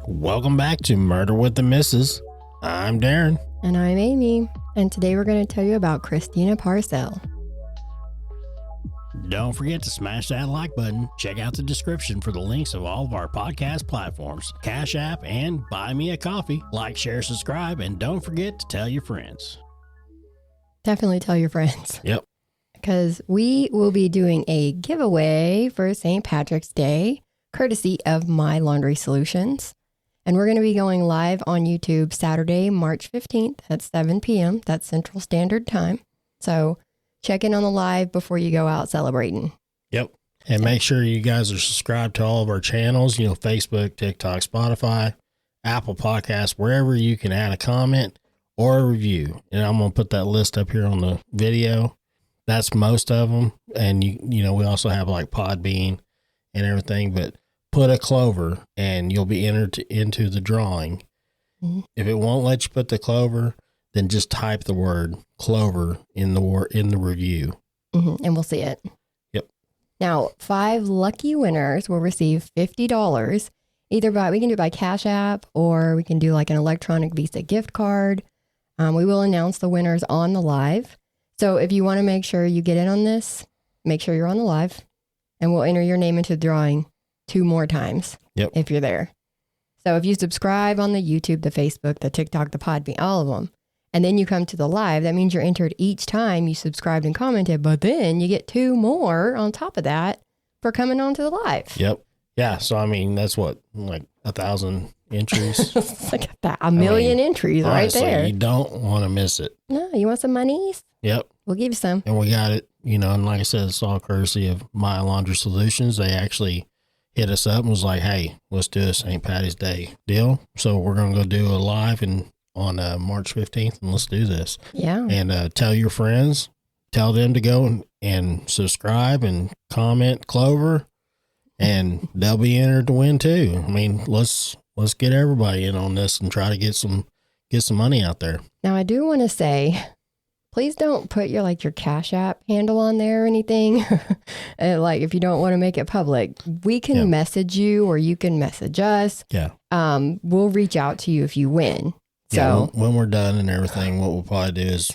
Welcome back to Murder with the Missus. I'm Darren. And I'm Amy. And today we're going to tell you about Christina Parcell. Don't forget to smash that like button. Check out the description for the links of all of our podcast platforms, Cash App, and Buy Me a Coffee. Like, share, subscribe, and don't forget to tell your friends. Definitely tell your friends. Yep. Because we will be doing a giveaway for St. Patrick's Day, courtesy of My Laundry Solutions. And we're going to be going live on YouTube Saturday, March 15th at 7 p.m. That's Central Standard Time. So check in on the live before you go out celebrating. Yep. And make sure you guys are subscribed to all of our channels, Facebook, TikTok, Spotify, Apple Podcasts, wherever you can add a comment or a review. And I'm going to put that list up here on the video. That's most of them. And, we also have like Podbean and everything, but put a clover and you'll be entered into the drawing. Mm-hmm. If it won't let you put the clover, then just type the word clover in the review. Mm-hmm. And we'll see it. Yep. Now, 5 lucky winners will receive $50. We can do it by Cash App, or we can do like an electronic Visa gift card. We will announce the winners on the live. So if you want to make sure you get in on this, make sure you're on the live, and we'll enter your name into the drawing 2 more times. Yep. If you're there. So if you subscribe on the YouTube, the Facebook, the TikTok, the Podbean, all of them, and then you come to the live, that means you're entered each time you subscribed and commented, but then you get 2 more on top of that for coming on to the live. Yep. Yeah. So, that's what, like 1,000 entries? It's like a million entries honestly, right there. You don't want to miss it. No, you want some monies? Yep. We'll give you some. And we got it, and like I said, it's all courtesy of My Laundry Solutions. They actually hit us up and was like, hey, let's do a St. Patty's Day deal. So we're going to go do a live on March 15th, and let's do this. Yeah. And tell your friends, tell them to go and subscribe and comment Clover, and they'll be entered to win too. Let's get everybody in on this and try to get some money out there. Now, I do want to say, please don't put your Cash App handle on there or anything. If you don't want to make it public, we can message you or you can message us. Yeah. We'll reach out to you if you win. So when we're done and everything, what we'll probably do is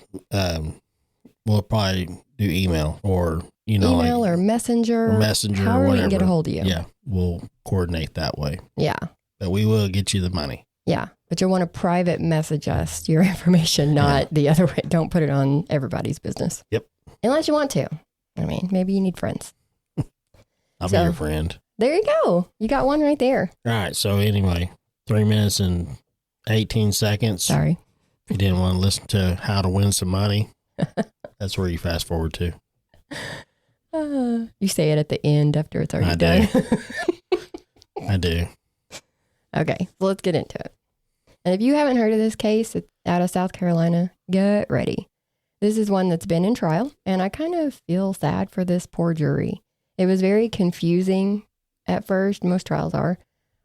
we'll probably do email or, email or messenger or however whatever. We can get a hold of you. Yeah. We'll coordinate that way. Yeah. But we will get you the money. Yeah. But you'll want to private message us your information, not the other way. Don't put it on everybody's business. Yep. Unless you want to. Maybe you need friends. I'll be your friend. There you go. You got one right there. All right. So anyway, 3 minutes and 18 seconds. Sorry. If you didn't want to listen to how to win some money, that's where you fast forward to. You say it at the end after it's already done. I do. Okay. So let's get into it. And if you haven't heard of this case, it's out of South Carolina, get ready. This is one that's been in trial, and I kind of feel sad for this poor jury. It was very confusing at first. Most trials are.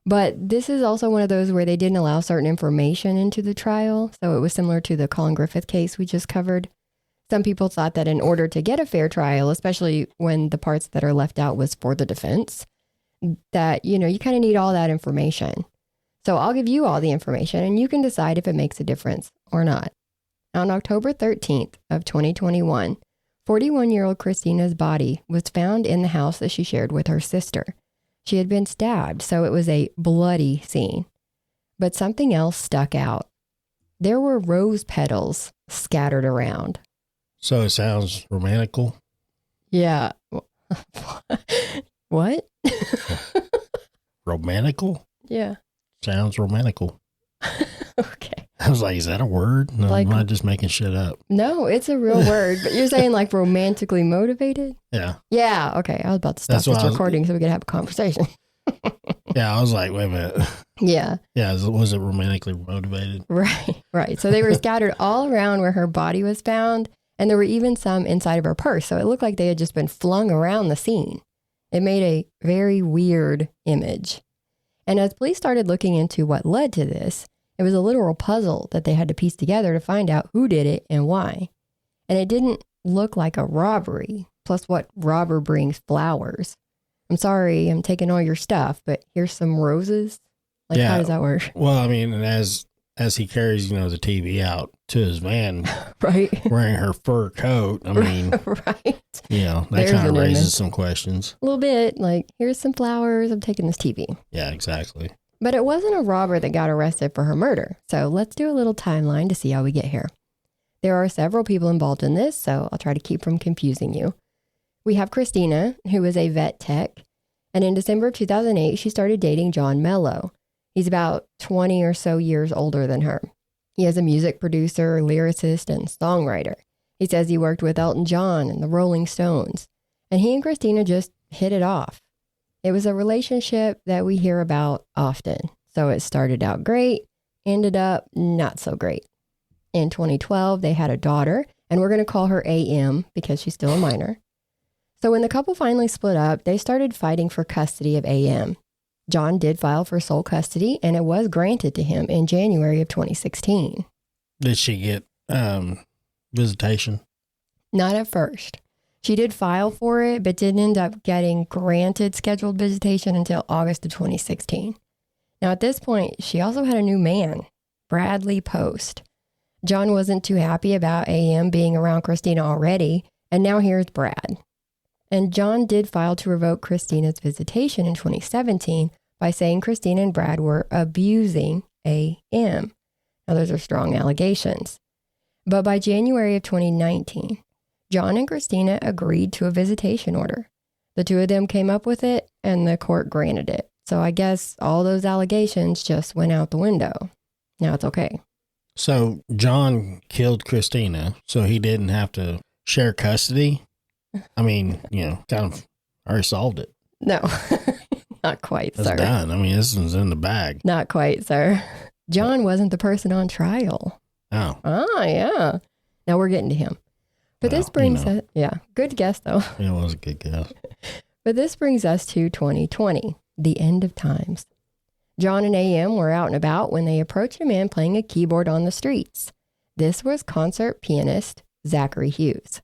But this is also one of those where they didn't allow certain information into the trial. So it was similar to the Colin Griffith case we just covered. Some people thought that in order to get a fair trial, especially when the parts that are left out was for the defense, that, you kind of need all that information. So I'll give you all the information and you can decide if it makes a difference or not. On October 13th of 2021, 41-year-old Christina's body was found in the house that she shared with her sister. She had been stabbed, so it was a bloody scene. But something else stuck out. There were rose petals scattered around. So it sounds romantical? Yeah. What? Romantical? Yeah. Sounds romantical. Okay. I was like, is that a word? No, I'm not just making shit up. No, it's a real word, but you're saying romantically motivated? Yeah. Yeah. Okay. I was about to stop this recording so we could have a conversation. Yeah. I was like, wait a minute. Yeah. Yeah. Was it romantically motivated? Right. So they were scattered all around where her body was found, and there were even some inside of her purse. So it looked like they had just been flung around the scene. It made a very weird image. And as police started looking into what led to this, it was a literal puzzle that they had to piece together to find out who did it and why. And it didn't look like a robbery. Plus, what robber brings flowers? I'm sorry, I'm taking all your stuff, but here's some roses. Like, how does that work? Well, I mean, and as he carries, the TV out to his van, right, wearing her fur coat, I mean, right. That kind of raises some questions. A little bit, like, here's some flowers, I'm taking this TV. Yeah, exactly. But it wasn't a robber that got arrested for her murder. So let's do a little timeline to see how we get here. There are several people involved in this, so I'll try to keep from confusing you. We have Christina, who is a vet tech. And in December of 2008, she started dating John Mello. He's about 20 or so years older than her. He is a music producer, lyricist, and songwriter. He says he worked with Elton John and the Rolling Stones. And he and Christina just hit it off. It was a relationship that we hear about often. So it started out great, ended up not so great. In 2012, they had a daughter, and we're going to call her AM because she's still a minor. So when the couple finally split up, they started fighting for custody of AM. John did file for sole custody, and it was granted to him in January of 2016. Did she get visitation? Not at first. She did file for it, but didn't end up getting granted scheduled visitation until August of 2016. Now, at this point, she also had a new man, Bradley Post. John wasn't too happy about AM being around Christina already, and now here's Brad. And John did file to revoke Christina's visitation in 2017 by saying Christina and Brad were abusing AM. Now, those are strong allegations. But by January of 2019, John and Christina agreed to a visitation order. The two of them came up with it, and the court granted it. So I guess all those allegations just went out the window. Now it's okay. So John killed Christina, so he didn't have to share custody? I mean, kind of already solved it. No, not quite, That's sir. done. I mean, this one's in the bag. Not quite, sir. John wasn't the person on trial. Oh. Ah, yeah. Now we're getting to him. But this brings us, good guess though. It was a good guess. But this brings us to 2020, the end of times. John and AM were out and about when they approached a man playing a keyboard on the streets. This was concert pianist Zachary Hughes.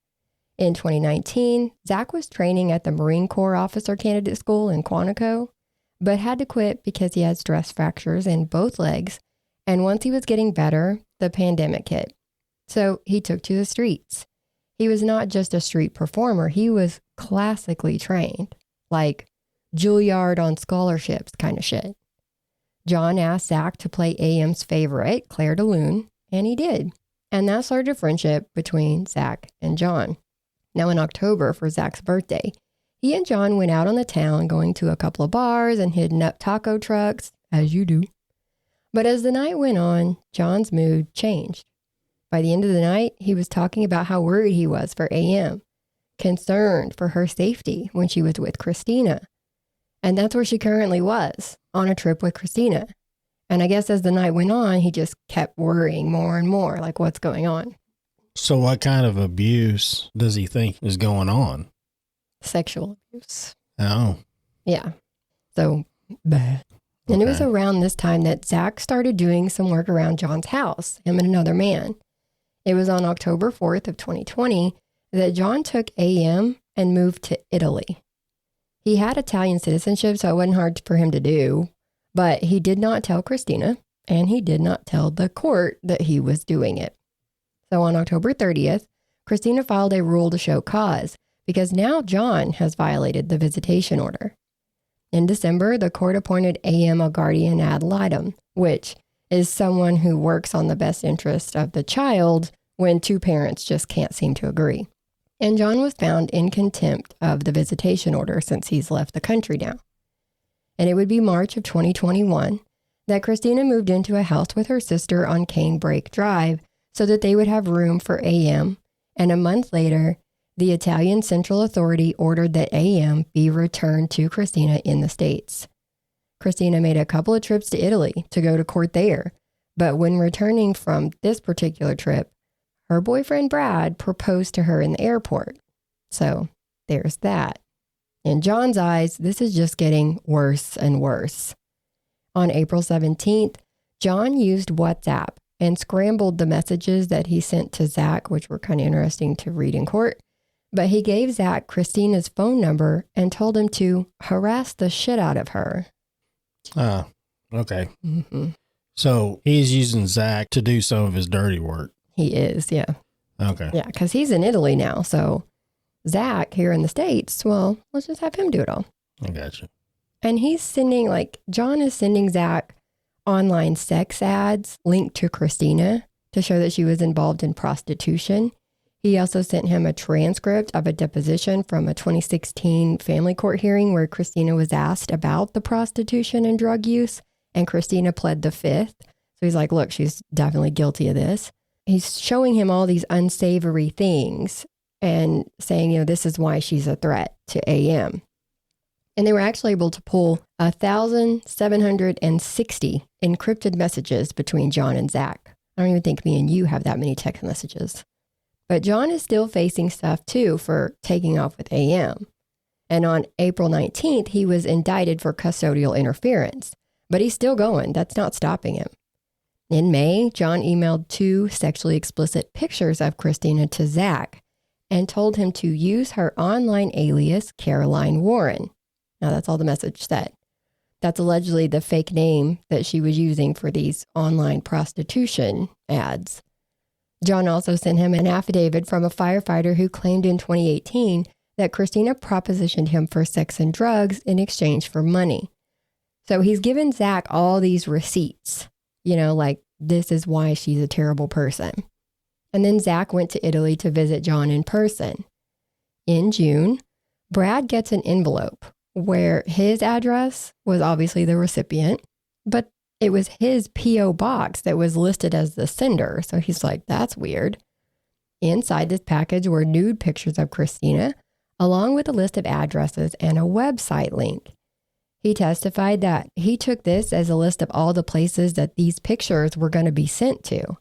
In 2019, Zach was training at the Marine Corps Officer Candidate School in Quantico, but had to quit because he had stress fractures in both legs. And once he was getting better, the pandemic hit. So he took to the streets. He was not just a street performer. He was classically trained, like Juilliard on scholarships kind of shit. John asked Zach to play AM's favorite, Claire de Lune, and he did. And that started a friendship between Zach and John. Now in October, for Zach's birthday, he and John went out on the town, going to a couple of bars and hitting up taco trucks, as you do. But as the night went on, John's mood changed. By the end of the night, he was talking about how worried he was for AM, concerned for her safety when she was with Christina. And that's where she currently was, on a trip with Christina. And I guess as the night went on, he just kept worrying more and more, like what's going on. So what kind of abuse does he think is going on? Sexual abuse. Oh. Yeah. So bad. And Okay. it was around this time that Zach started doing some work around John's house, him and another man. It was on October 4th of 2020 that John took AM and moved to Italy. He had Italian citizenship, so it wasn't hard for him to do, but he did not tell Christina, and he did not tell the court that he was doing it. So on October 30th, Christina filed a rule to show cause because now John has violated the visitation order. In December, the court appointed AM a guardian ad litem, which is someone who works on the best interest of the child when two parents just can't seem to agree. And John was found in contempt of the visitation order since he's left the country now. And it would be March of 2021 that Christina moved into a house with her sister on Canebrake Drive so that they would have room for AM. And a month later, the Italian Central Authority ordered that AM be returned to Christina in the States. Christina made a couple of trips to Italy to go to court there, but when returning from this particular trip, her boyfriend Brad proposed to her in the airport. So there's that. In John's eyes, this is just getting worse and worse. On April 17th, John used WhatsApp and scrambled the messages that he sent to Zach, which were kind of interesting to read in court. But he gave Zach Christina's phone number and told him to harass the shit out of her. Okay. Mm-hmm. So he's using Zach to do some of his dirty work. He is, yeah. Okay. Yeah, because he's in Italy now. So Zach here in the States, well, let's just have him do it all. I got you. And he's sending, John is sending Zach online sex ads linked to Christina to show that she was involved in prostitution. He also sent him a transcript of a deposition from a 2016 family court hearing where Christina was asked about the prostitution and drug use, and Christina pled the fifth. So he's like, look, she's definitely guilty of this. He's showing him all these unsavory things and saying, this is why she's a threat to AM. And they were actually able to pull 1,760 encrypted messages between John and Zach. I don't even think me and you have that many text messages. But John is still facing stuff too for taking off with AM. And on April 19th, he was indicted for custodial interference. But he's still going. That's not stopping him. In May, John emailed 2 sexually explicit pictures of Christina to Zach and told him to use her online alias, Caroline Warren. Now, that's all the message said. That's allegedly the fake name that she was using for these online prostitution ads. John also sent him an affidavit from a firefighter who claimed in 2018 that Christina propositioned him for sex and drugs in exchange for money. So he's given Zach all these receipts, this is why she's a terrible person. And then Zach went to Italy to visit John in person. In June, Brad gets an envelope where his address was obviously the recipient, but it was his P.O. box that was listed as the sender. So he's like, that's weird. Inside this package were nude pictures of Christina, along with a list of addresses and a website link. He testified that he took this as a list of all the places that these pictures were going to be sent to.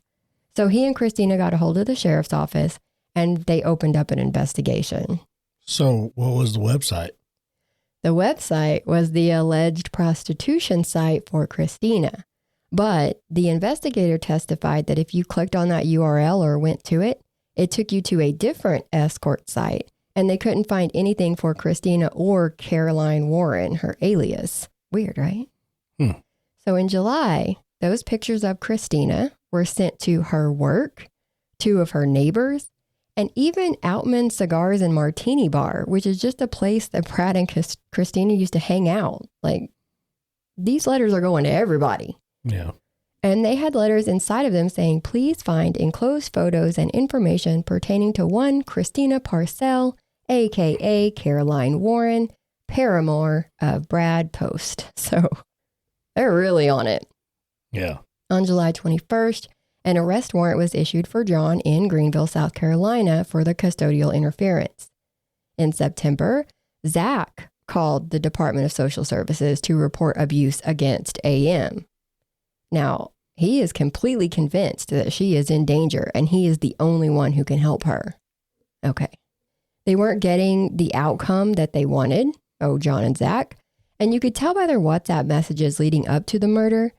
So he and Christina got a hold of the sheriff's office and they opened up an investigation. So what was the website? The website was the alleged prostitution site for Christina. But the investigator testified that if you clicked on that URL or went to it, it took you to a different escort site. And they couldn't find anything for Christina or Caroline Warren, her alias. Weird, right? So in July, those pictures of Christina were sent to her work, 2 of her neighbors, and even Outman Cigars and Martini Bar, which is just a place that Brad and Christina used to hang out. These letters are going to everybody. Yeah. And they had letters inside of them saying, please find enclosed photos and information pertaining to one Christina Parcell, a.k.a. Caroline Warren, paramour of Brad Post. So they're really on it. Yeah. On July 21st, an arrest warrant was issued for John in Greenville, South Carolina for the custodial interference. In September, Zach called the Department of Social Services to report abuse against AM. Now, he is completely convinced that she is in danger and he is the only one who can help her. Okay. They weren't getting the outcome that they wanted, John and Zach, and you could tell by their WhatsApp messages leading up to the murder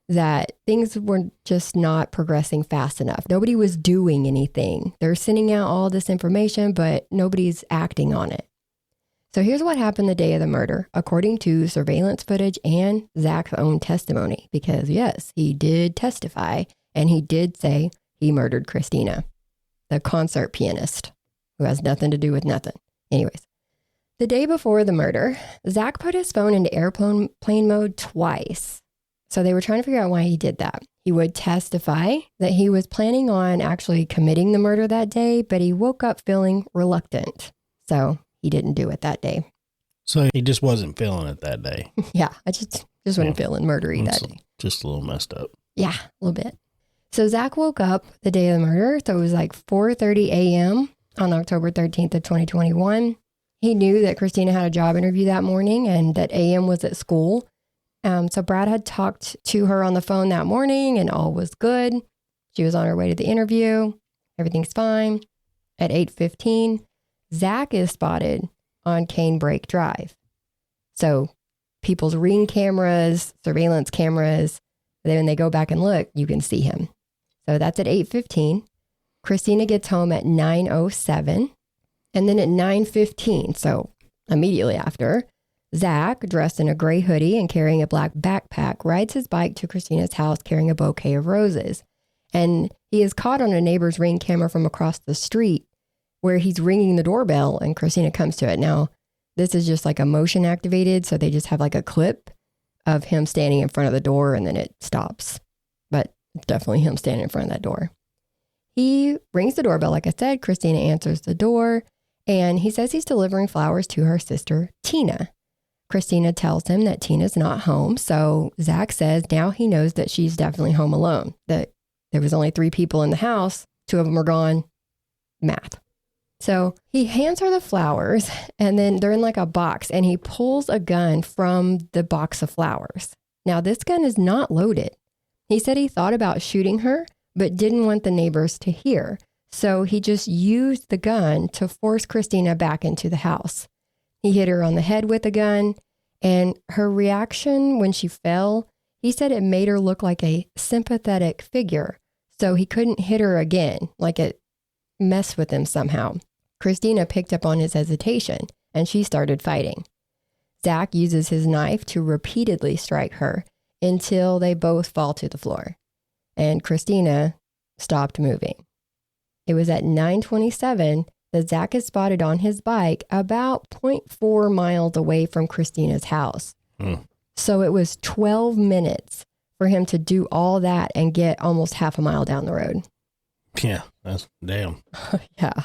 that things were just not progressing fast enough. Nobody was doing anything. They're sending out all this information, but nobody's acting on it. So here's what happened the day of the murder, according to surveillance footage and Zach's own testimony, because yes, he did testify and he did say he murdered Christina, the concert pianist, who has nothing to do with nothing. Anyways, the day before the murder, Zach put his phone into airplane mode twice. So they were trying to figure out why he did that. He would testify that he was planning on actually committing the murder that day, but he woke up feeling reluctant. So he didn't do it that day. So he just wasn't feeling it that day. Yeah, I just wasn't feeling murdery that day. Just a little messed up. Yeah, a little bit. So Zach woke up the day of the murder. So it was like 4:30 a.m. on October 13th of 2021. He knew that Christina had a job interview that morning and that AM was at school. So Brad had talked to her on the phone that morning and all was good. She was on her way to the interview. Everything's fine. At 8:15, Zach is spotted on Canebrake Drive. So people's Ring cameras, surveillance cameras, then when they go back and look, you can see him. So that's at 8:15. Christina gets home at 9:07. And then at 9:15, so immediately after, Zach, dressed in a gray hoodie and carrying a black backpack, rides his bike to Christina's house carrying a bouquet of roses. And he is caught on a neighbor's Ring camera from across the street where he's ringing the doorbell and Christina comes to it. Now, this is just like a motion activated, so they just have like a clip of him standing in front of the door and then it stops. But it's definitely him standing in front of that door. He rings the doorbell, like I said. Christina answers the door and he says he's delivering flowers to her sister, Tina. Christina tells him that Tina's not home, so Zach says now he knows that she's definitely home alone, that there was only 3 people in the house, 2 of them are gone, math. So he hands her the flowers and then they're in like a box and he pulls a gun from the box of flowers. Now this gun is not loaded. He said he thought about shooting her, but didn't want the neighbors to hear. So he just used the gun to force Christina back into the house. He hit her on the head with a gun, and her reaction when she fell, he said it made her look like a sympathetic figure. So he couldn't hit her again, like it messed with him somehow. Christina picked up on his hesitation, and she started fighting. Zach uses his knife to repeatedly strike her until they both fall to the floor, and Christina stopped moving. It was at 9:27 that Zach is spotted on his bike about 0.4 miles away from Christina's house. So it was 12 minutes for him to do all that and get almost half a mile down the road. Yeah, that's damn. Yeah.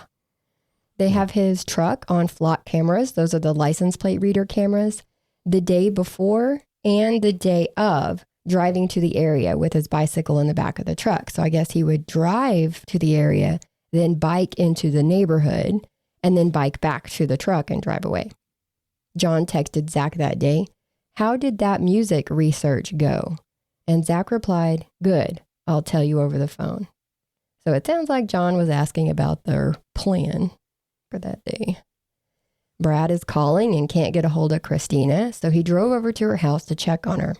They have his truck on flock cameras. Those are the license plate reader cameras. The day before and the day of driving to the area with his bicycle in the back of the truck. So I guess he would drive to the area, then bike into the neighborhood, and then bike back to the truck and drive away. John texted Zach that day, "How did that music research go?" And Zach replied, "Good, I'll tell you over the phone." So it sounds like John was asking about their plan for that day. Brad is calling and can't get a hold of Christina, so he drove over to her house to check on her.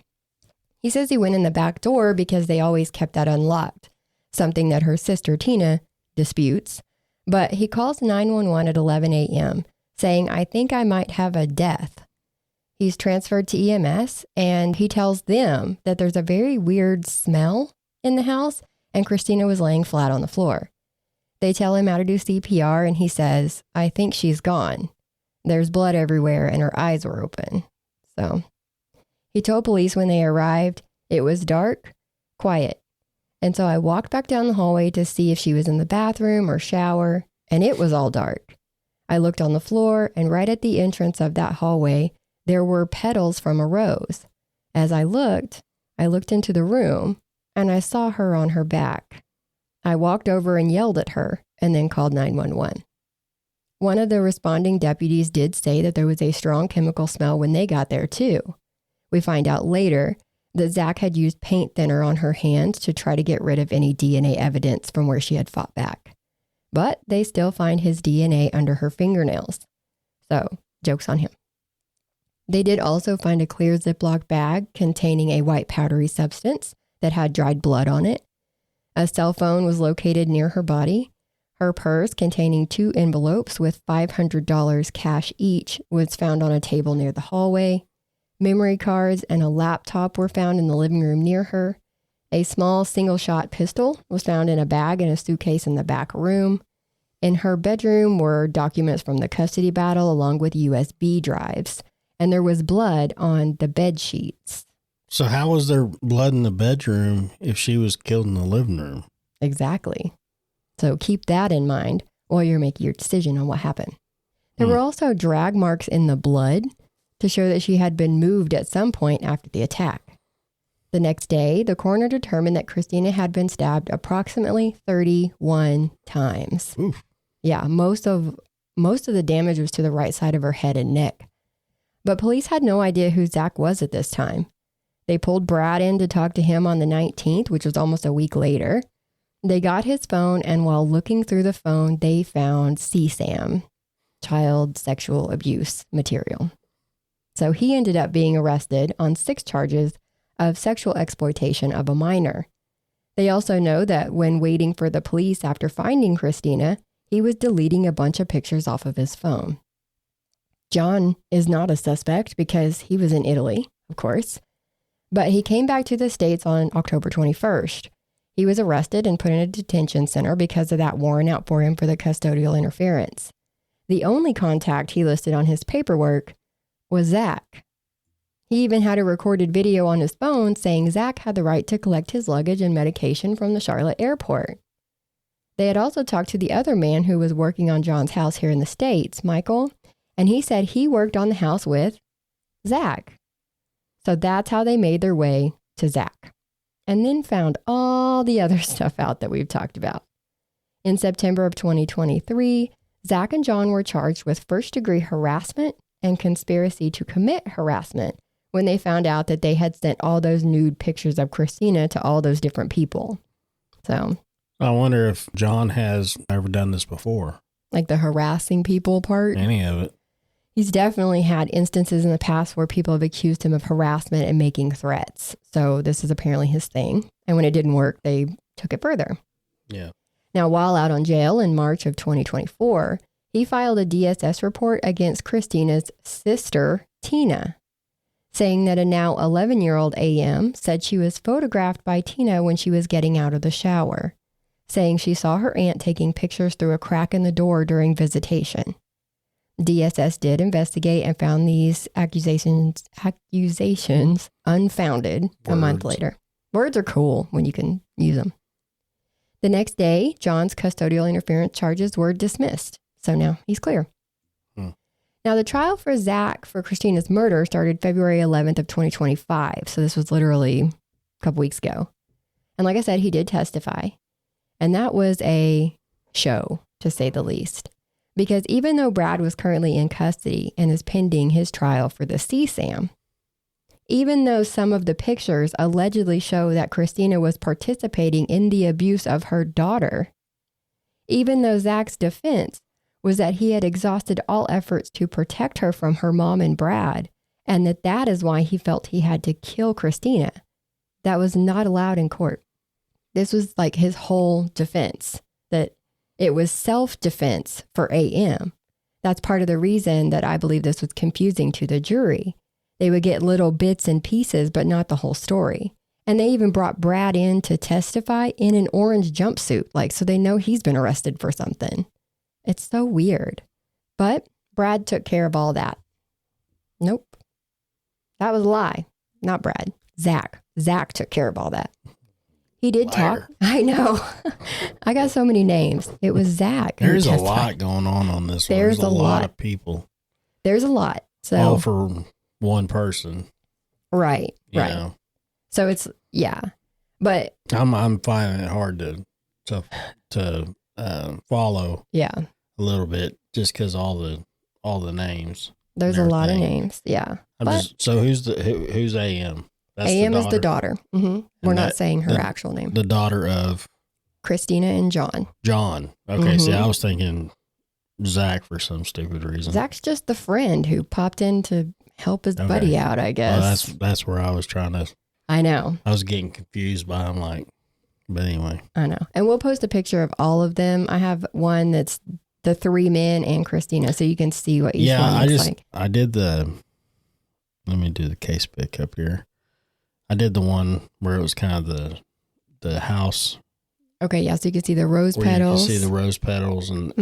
He says he went in the back door because they always kept that unlocked, something that her sister Tina disputes, but he calls 911 at 11 a.m. saying, "I think I might have a death." He's transferred to EMS and he tells them that there's a very weird smell in the house and Christina was laying flat on the floor. They tell him how to do CPR and he says, "I think she's gone. There's blood everywhere and her eyes were open." So he told police when they arrived, it was dark, quiet. And so I walked back down the hallway to see if she was in the bathroom or shower, and it was all dark. I looked on the floor, and right at the entrance of that hallway, there were petals from a rose. As I looked into the room, and I saw her on her back. I walked over and yelled at her, and then called 911. One of the responding deputies did say that there was a strong chemical smell when they got there, too. We find out later that Zach had used paint thinner on her hands to try to get rid of any DNA evidence from where she had fought back. But they still find his DNA under her fingernails. So, joke's on him. They did also find a clear Ziploc bag containing a white powdery substance that had dried blood on it. A cell phone was located near her body. Her purse containing 2 envelopes with $500 cash each was found on a table near the hallway. Memory cards and a laptop were found in the living room near her. A small single-shot pistol was found in a bag in a suitcase in the back room. In her bedroom were documents from the custody battle along with USB drives. And there was blood on the bed sheets. So how was there blood in the bedroom if she was killed in the living room? Exactly. So keep that in mind while you're making your decision on what happened. There were also drag marks in the blood to show that she had been moved at some point after the attack. The next day, the coroner determined that Christina had been stabbed approximately 31 times. Oof. Yeah, most of the damage was to the right side of her head and neck. But police had no idea who Zach was at this time. They pulled Brad in to talk to him on the 19th, which was almost a week later. They got his phone, and while looking through the phone, they found CSAM, child sexual abuse material. So he ended up being arrested on 6 charges of sexual exploitation of a minor. They also know that when waiting for the police after finding Christina, he was deleting a bunch of pictures off of his phone. John is not a suspect because he was in Italy, of course. But he came back to the States on October 21st. He was arrested and put in a detention center because of that warrant out for him for the custodial interference. The only contact he listed on his paperwork was Zach. He even had a recorded video on his phone saying Zach had the right to collect his luggage and medication from the Charlotte airport. They had also talked to the other man who was working on John's house here in the States, Michael, and he said he worked on the house with Zach. So that's how they made their way to Zach, and then found all the other stuff out that we've talked about. In September of 2023, Zach and John were charged with first-degree harassment and conspiracy to commit harassment when they found out that they had sent all those nude pictures of Christina to all those different people. So I wonder if John has ever done this before. Like the harassing people part? Any of it. He's definitely had instances in the past where people have accused him of harassment and making threats. So this is apparently his thing. And when it didn't work, they took it further. Yeah. Now, while out on jail in March of 2024, he filed a DSS report against Christina's sister, Tina, saying that a now 11-year-old AM said she was photographed by Tina when she was getting out of the shower, saying she saw her aunt taking pictures through a crack in the door during visitation. DSS did investigate and found these accusations unfounded. Words. A month later. Words are cool when you can use them. The next day, John's custodial interference charges were dismissed. So now he's clear. Now, the trial for Zach for Christina's murder started February 11th of 2025. So this was literally a couple weeks ago. And like I said, he did testify. And that was a show, to say the least. Because even though Brad was currently in custody and is pending his trial for the CSAM, even though some of the pictures allegedly show that Christina was participating in the abuse of her daughter, even though Zach's defense was that he had exhausted all efforts to protect her from her mom and Brad, and that is why he felt he had to kill Christina, that was not allowed in court. This was like his whole defense, that it was self-defense for AM. That's part of the reason that I believe this was confusing to the jury. They would get little bits and pieces, but not the whole story. And they even brought Brad in to testify in an orange jumpsuit, like, so they know he's been arrested for something. It's so weird. But Brad took care of all that. Nope. That was a lie. Not Brad. Zach. Zach took care of all that. He did talk. I know. I got so many names. It was Zach. There's a lot going on this one. There's a lot of people. There's a lot. So all for one person. Right. You right. know. So it's, yeah. But I'm finding it hard to follow. Yeah. A little bit, just because all the names. There's a lot of names. Yeah. So who's AM? That's AM is the daughter. Mm-hmm. We're not saying her actual name. The daughter of Christina and John. John. Okay. See, I was thinking Zach for some stupid reason. Zach's just the friend who popped in to help his buddy out, I guess. Well, that's where I was trying to. I know. I was getting confused by him, but anyway. I know. And we'll post a picture of all of them. I have one that's the three men and Christina, so you can see what each one looks like. I did let me do the case pick up here. I did the one where it was kind of the house. Okay, yeah, so you can see the rose petals. You can see the rose petals and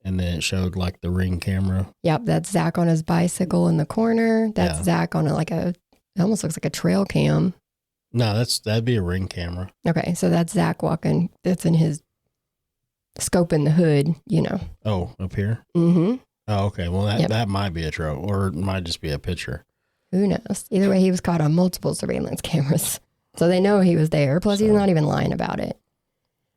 then it showed like the ring camera. Yep, that's Zach on his bicycle in the corner. That's Zach on it almost looks like a trail cam. No, that'd be a ring camera. Okay, so that's Zach walking. That's in his scoping the hood, you know. Oh, up here? Mm-hmm. Oh, okay. Well, that might be a trail, or it might just be a picture. Who knows? Either way, he was caught on multiple surveillance cameras. So they know he was there. Plus, he's not even lying about it.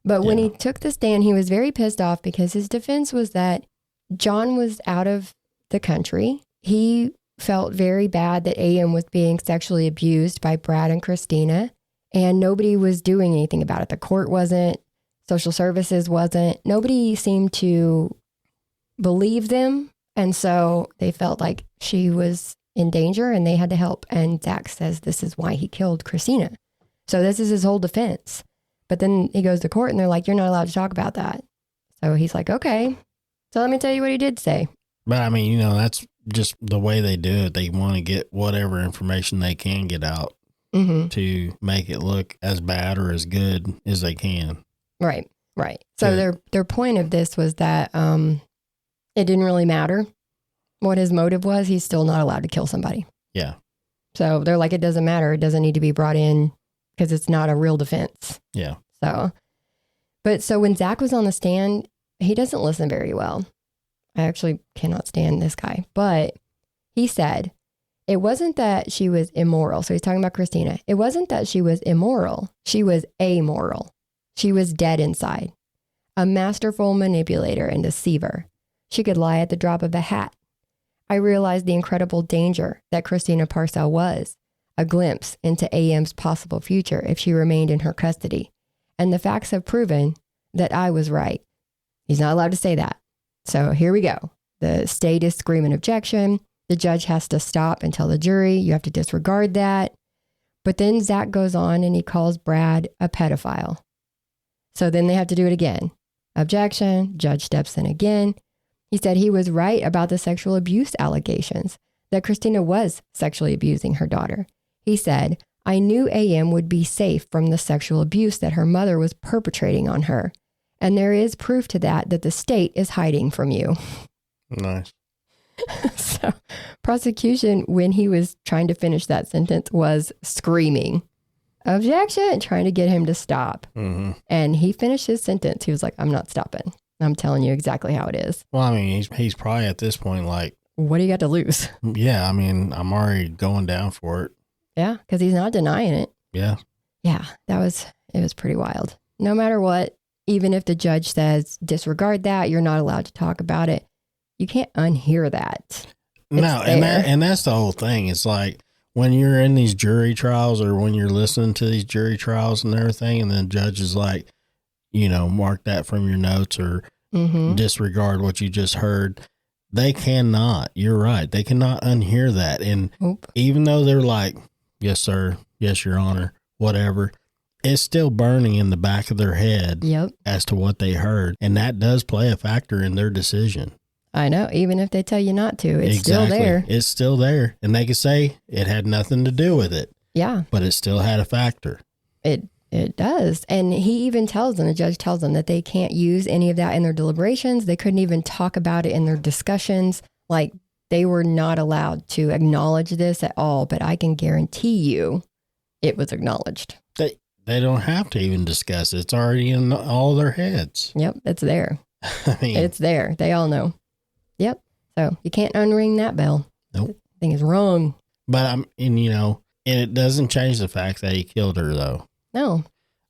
But when he took the stand, he was very pissed off because his defense was that John was out of the country. He felt very bad that AM was being sexually abused by Brad and Christina, and nobody was doing anything about it. The court wasn't, social services wasn't. Nobody seemed to believe them, and so they felt like she was in danger and they had to help. And Zach says this is why he killed Christina. So this is his whole defense. But then he goes to court and they're like, you're not allowed to talk about that. So he's like, okay. So let me tell you what he did say. But I mean, just the way they do it, they want to get whatever information they can get out to make it look as bad or as good as they can. Right. So their point of this was that it didn't really matter what his motive was. He's still not allowed to kill somebody. Yeah. So they're like, it doesn't matter. It doesn't need to be brought in because it's not a real defense. Yeah. So when Zach was on the stand, he doesn't listen very well. I actually cannot stand this guy. But he said, it wasn't that she was immoral. So he's talking about Christina. It wasn't that she was immoral. She was amoral. She was dead inside. A masterful manipulator and deceiver. She could lie at the drop of a hat. I realized the incredible danger that Christina Parcell was. A glimpse into AM's possible future if she remained in her custody. And the facts have proven that I was right. He's not allowed to say that. So here we go. The state is screaming objection. The judge has to stop and tell the jury, you have to disregard that. But then Zach goes on and he calls Brad a pedophile. So then they have to do it again. Objection. Judge steps in again. He said he was right about the sexual abuse allegations, that Christina was sexually abusing her daughter. He said, I knew AM would be safe from the sexual abuse that her mother was perpetrating on her. And there is proof to that the state is hiding from you. Nice. So prosecution, when he was trying to finish that sentence, was screaming, objection, trying to get him to stop. And he finished his sentence. He was like, I'm not stopping. I'm telling you exactly how it is. Well, I mean, he's probably at this point like, what do you got to lose? Yeah, I mean, I'm already going down for it. Yeah, because he's not denying it. Yeah. Yeah, it was pretty wild. No matter what, even if the judge says, disregard that, you're not allowed to talk about it, you can't unhear that. No, and that's the whole thing. It's like when you're in these jury trials or when you're listening to these jury trials and everything, and then the judge is like, mark that from your notes or disregard what you just heard. They cannot. You're right. They cannot unhear that. And even though they're like, yes, sir. Yes, Your Honor, whatever, it's still burning in the back of their head as to what they heard. And that does play a factor in their decision. I know. Even if they tell you not to, it's still there. It's still there. And they can say it had nothing to do with it. Yeah. But it still had a factor. It does. And he even tells them, the judge tells them that they can't use any of that in their deliberations. They couldn't even talk about it in their discussions. Like they were not allowed to acknowledge this at all. But I can guarantee you it was acknowledged. They don't have to even discuss it. It's already in all their heads. Yep. It's there. I mean, it's there. They all know. Yep. So you can't unring that bell. Nope. The thing is wrong. But and it doesn't change the fact that he killed her though. No.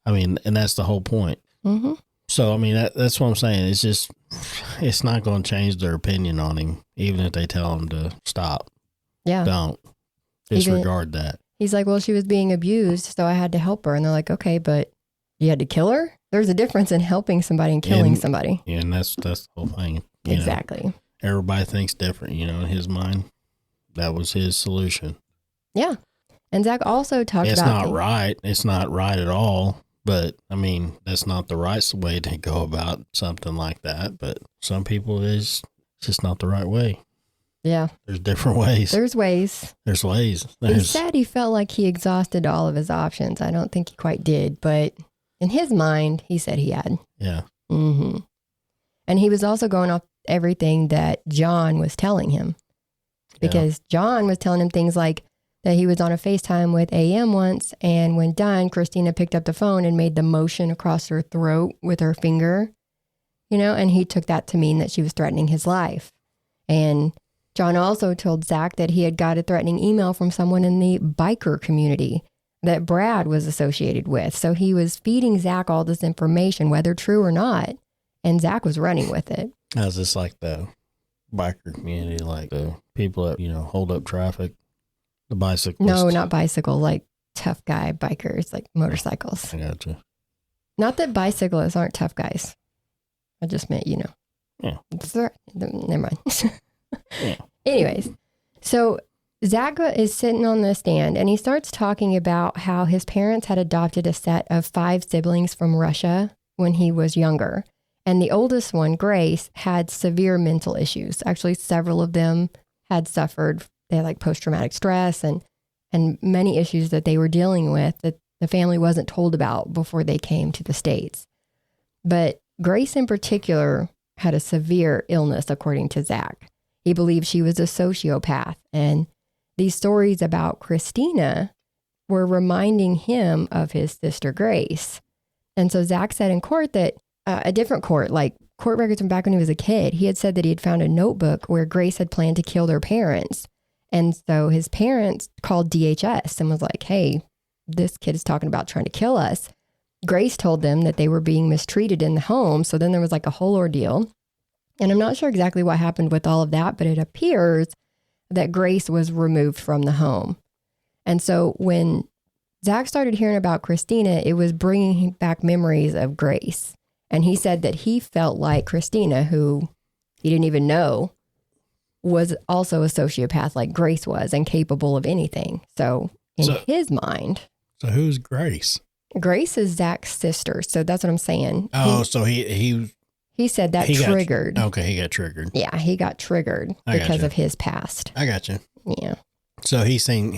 I mean, and that's the whole point. So, I mean, that's what I'm saying. It's just, it's not going to change their opinion on him, even if they tell him to stop. Yeah. Don't disregard that. He's like, well, she was being abused, so I had to help her. And they're like, okay, but you had to kill her? There's a difference in helping somebody and killing somebody. Yeah, and that's the whole thing. Exactly. Everybody thinks different, in his mind. That was his solution. Yeah. And Zach also talked about... It's not right. It's not right at all. But, I mean, that's not the right way to go about something like that. But some people, it's just not the right way. Yeah. There's different ways. There's ways. He said he felt like he exhausted all of his options. I don't think he quite did. But in his mind, he said he had. Yeah. And he was also going off everything that John was telling him. Because John was telling him things like, that he was on a FaceTime with AM once, and when done, Christina picked up the phone and made the motion across her throat with her finger, and he took that to mean that she was threatening his life. And John also told Zach that he had got a threatening email from someone in the biker community that Brad was associated with. So he was feeding Zach all this information, whether true or not, and Zach was running with it. How's this like the biker community, like the people that, hold up traffic? The bicyclists? No, not bicycle, like tough guy bikers, like motorcycles. I gotcha. Not that bicyclists aren't tough guys. I just meant, Yeah. Never mind. Yeah. Anyways, so Zach is sitting on the stand and he starts talking about how his parents had adopted a set of 5 siblings from Russia when he was younger. And the oldest one, Grace, had severe mental issues. Actually, several of them had suffered, they had like post-traumatic stress and many issues that they were dealing with that the family wasn't told about before they came to the States. But Grace in particular had a severe illness, according to Zach. He believed she was a sociopath. And these stories about Christina were reminding him of his sister Grace. And so Zach said in court that a different court, like court records from back when he was a kid, he had said that he had found a notebook where Grace had planned to kill their parents. And so his parents called DHS and was like, hey, this kid is talking about trying to kill us. Grace told them that they were being mistreated in the home. So then there was like a whole ordeal. And I'm not sure exactly what happened with all of that, but it appears that Grace was removed from the home. And so when Zach started hearing about Christina, it was bringing back memories of Grace. And he said that he felt like Christina, who he didn't even know, was also a sociopath like Grace was and capable of anything. So in his mind. So who's Grace? Grace is Zach's sister. So that's what I'm saying. Oh, so he said that triggered. He got triggered. Yeah, he got triggered because of his past. I got you. Yeah. So he's seen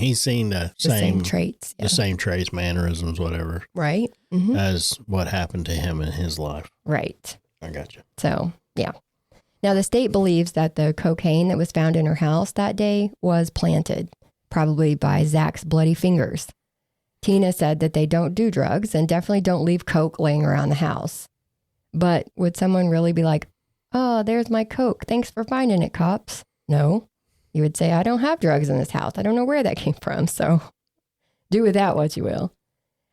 the same traits. Yeah. The same traits, mannerisms, whatever. Right. Mm-hmm. As what happened to him in his life. Right. I got you. So, yeah. Now, the state believes that the cocaine that was found in her house that day was planted, probably by Zach's bloody fingers. Tina said that they don't do drugs and definitely don't leave coke laying around the house. But would someone really be like, oh, there's my coke. Thanks for finding it, cops? No. You would say, I don't have drugs in this house. I don't know where that came from. So do with that what you will.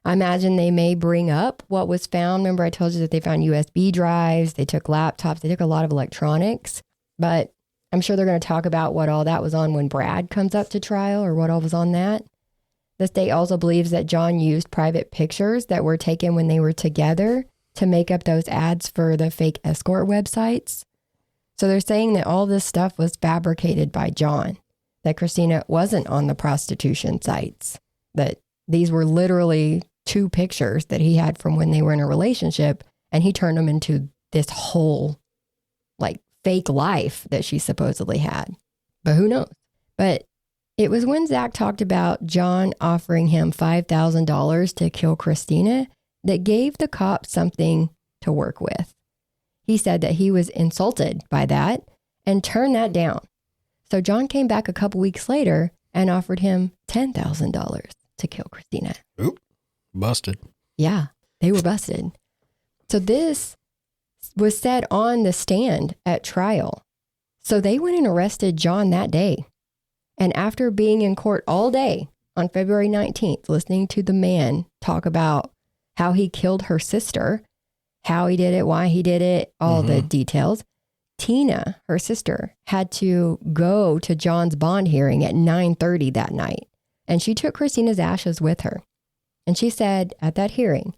I imagine they may bring up what was found. Remember, I told you that they found USB drives. They took laptops. They took a lot of electronics. But I'm sure they're going to talk about what all that was on when Brad comes up to trial or what all was on that. The state also believes that John used private pictures that were taken when they were together to make up those ads for the fake escort websites. So they're saying that all this stuff was fabricated by John, that Christina wasn't on the prostitution sites, that these were literally 2 pictures that he had from when they were in a relationship, and he turned them into this whole like fake life that she supposedly had. But who knows? But it was when Zach talked about John offering him $5,000 to kill Christina that gave the cops something to work with. He said that he was insulted by that and turned that down. So John came back a couple weeks later and offered him $10,000 to kill Christina. Oop, busted. Yeah, they were busted. So this was said on the stand at trial. So they went and arrested John that day. And after being in court all day on February 19th, listening to the man talk about how he killed her sister, how he did it, why he did it, all the details, Tina, her sister, had to go to John's bond hearing at 9:30 that night. And she took Christina's ashes with her. And she said at that hearing,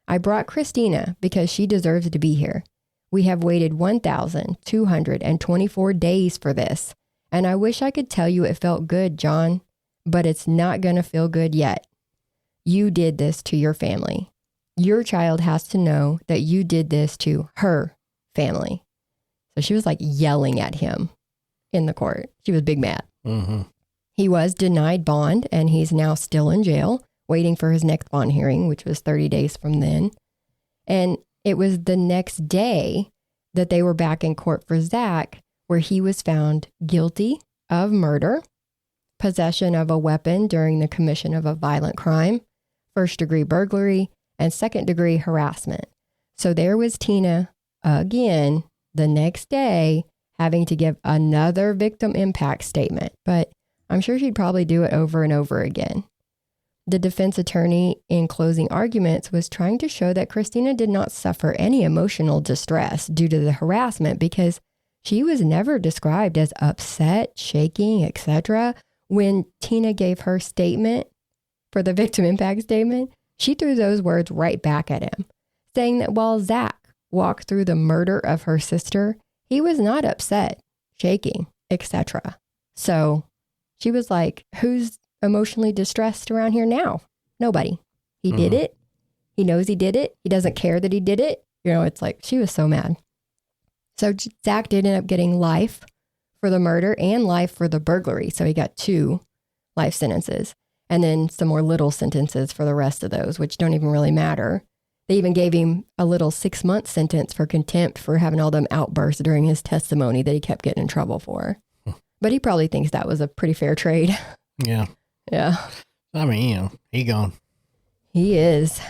I brought Christina because she deserves to be here. We have waited 1,224 days for this. And I wish I could tell you it felt good, John, but it's not going to feel good yet. You did this to your family. Your child has to know that you did this to her family. So she was like yelling at him in the court. She was big mad. Mm-hmm. He was denied bond and he's now still in jail waiting for his next bond hearing, which was 30 days from then. And it was the next day that they were back in court for Zach, where he was found guilty of murder, possession of a weapon during the commission of a violent crime, first-degree burglary, and second-degree harassment. So there was Tina again the next day having to give another victim impact statement, but I'm sure she'd probably do it over and over again. The defense attorney in closing arguments was trying to show that Christina did not suffer any emotional distress due to the harassment because she was never described as upset, shaking, etc. When Tina gave her statement for the victim impact statement, she threw those words right back at him, saying that while Zach walked through the murder of her sister, he was not upset, shaking, etc. So she was like, who's emotionally distressed around here now? Nobody. He did it. He knows he did it. He doesn't care that he did it. You know, it's like she was so mad. So Zach did end up getting life for the murder and life for the burglary. So he got 2 life sentences, and then some more little sentences for the rest of those, which don't even really matter. They even gave him a little 6-month sentence for contempt for having all them outbursts during his testimony that he kept getting in trouble for. But he probably thinks that was a pretty fair trade. Yeah. Yeah. I mean, he gone. He is.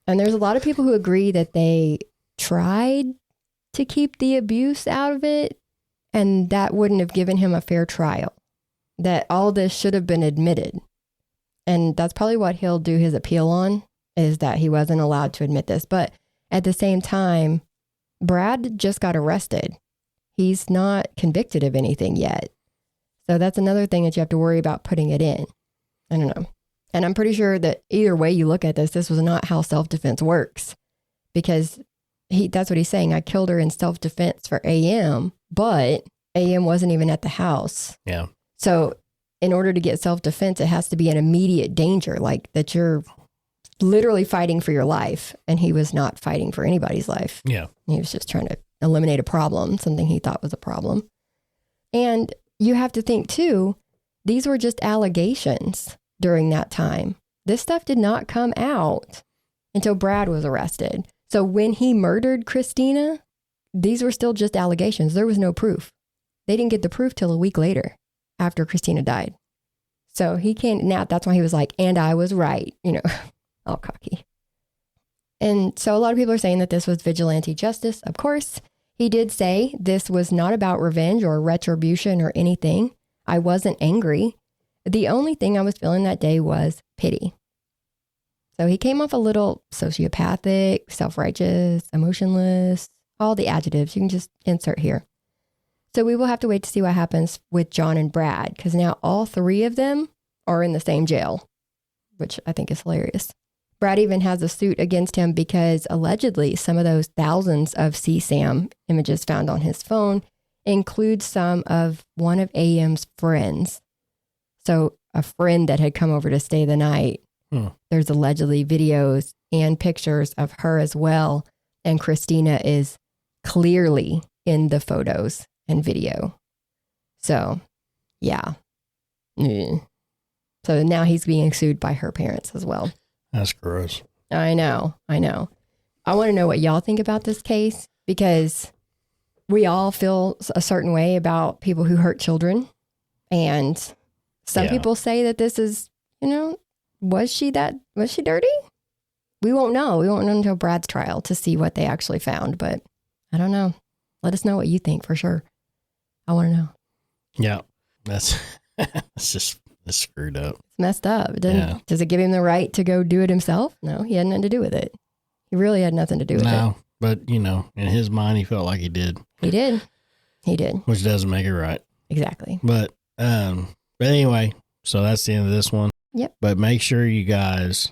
And there's a lot of people who agree that they tried to keep the abuse out of it, and that wouldn't have given him a fair trial. That all this should have been admitted. And that's probably what he'll do his appeal on, is that he wasn't allowed to admit this. But at the same time, Brad just got arrested. He's not convicted of anything yet. So that's another thing that you have to worry about putting it in. I don't know. And I'm pretty sure that either way you look at this was not how self-defense works, because that's what he's saying. I killed her in self-defense for AM, but AM wasn't even at the house. Yeah. So in order to get self-defense, it has to be an immediate danger, like that you're literally fighting for your life. And he was not fighting for anybody's life. Yeah. He was just trying to eliminate a problem, something he thought was a problem. And you have to think too, these were just allegations during that time. This stuff did not come out until Brad was arrested. So when he murdered Christina, these were still just allegations. There was no proof. They didn't get the proof till a week later after Christina died. So he can't, now that's why he was like, and I was right, all cocky. And so a lot of people are saying that this was vigilante justice. Of course, he did say this was not about revenge or retribution or anything. I wasn't angry. The only thing I was feeling that day was pity. So he came off a little sociopathic, self-righteous, emotionless, all the adjectives you can just insert here. So we will have to wait to see what happens with John and Brad, because now all 3 of them are in the same jail, which I think is hilarious. Brad even has a suit against him because allegedly some of those thousands of CSAM images found on his phone include some of one of AM's friends. So a friend that had come over to stay the night. There's allegedly videos and pictures of her as well. And Christina is clearly in the photos and video. So, yeah. So now he's being sued by her parents as well. That's gross. I know. I want to know what y'all think about this case, because we all feel a certain way about people who hurt children. And some people say that this is, was she dirty? We won't know. We won't know until Brad's trial to see what they actually found. But I don't know. Let us know what you think for sure. I want to know. Yeah. That's screwed up. It's messed up. Does it give him the right to go do it himself? No, he had nothing to do with it. He really had nothing to do with it. No, but in his mind, he felt like he did. He did. Which doesn't make it right. Exactly. But anyway, so that's the end of this one. Yep. But make sure you guys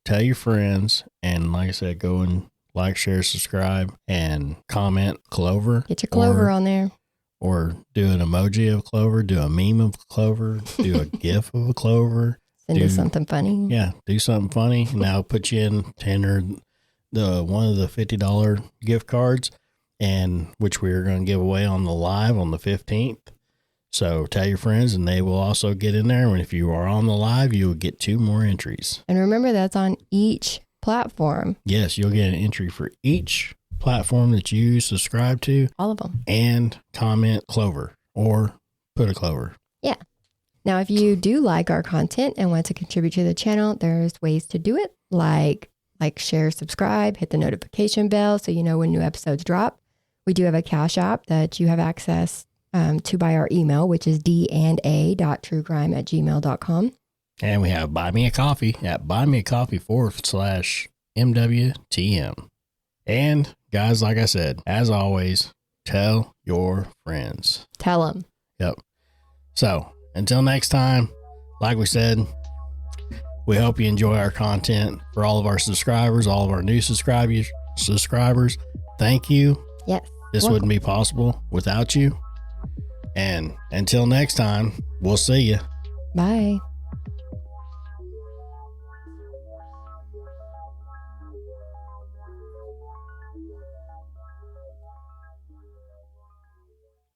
tell your friends, and like I said, go and like, share, subscribe, and comment Clover. Get your Clover on there. Or do an emoji of Clover, do a meme of Clover, do a GIF of a Clover. Send us something funny. Yeah, do something funny. And I'll put you in to enter one of the $50 gift cards, and which we're going to give away on the live on the 15th. So tell your friends, and they will also get in there. And if you are on the live, you will get 2 more entries. And remember, that's on each platform. Yes, you'll get an entry for each platform that you subscribe to. All of them. And comment Clover or put a Clover. Yeah. Now, if you do like our content and want to contribute to the channel, there's ways to do it. Like, share, subscribe, hit the notification bell so you know when new episodes drop. We do have a Cash App that you have access to by our email, which is danda.truecrime@gmail.com. And we have Buy Me a Coffee at buymeacoffee.com/MWTM. And guys, like I said, as always, tell your friends. Tell them. Yep. So until next time, like we said, we hope you enjoy our content. For all of our subscribers, all of our new subscribers, thank you. Yes. This wouldn't be possible without you. And until next time, we'll see you. Bye.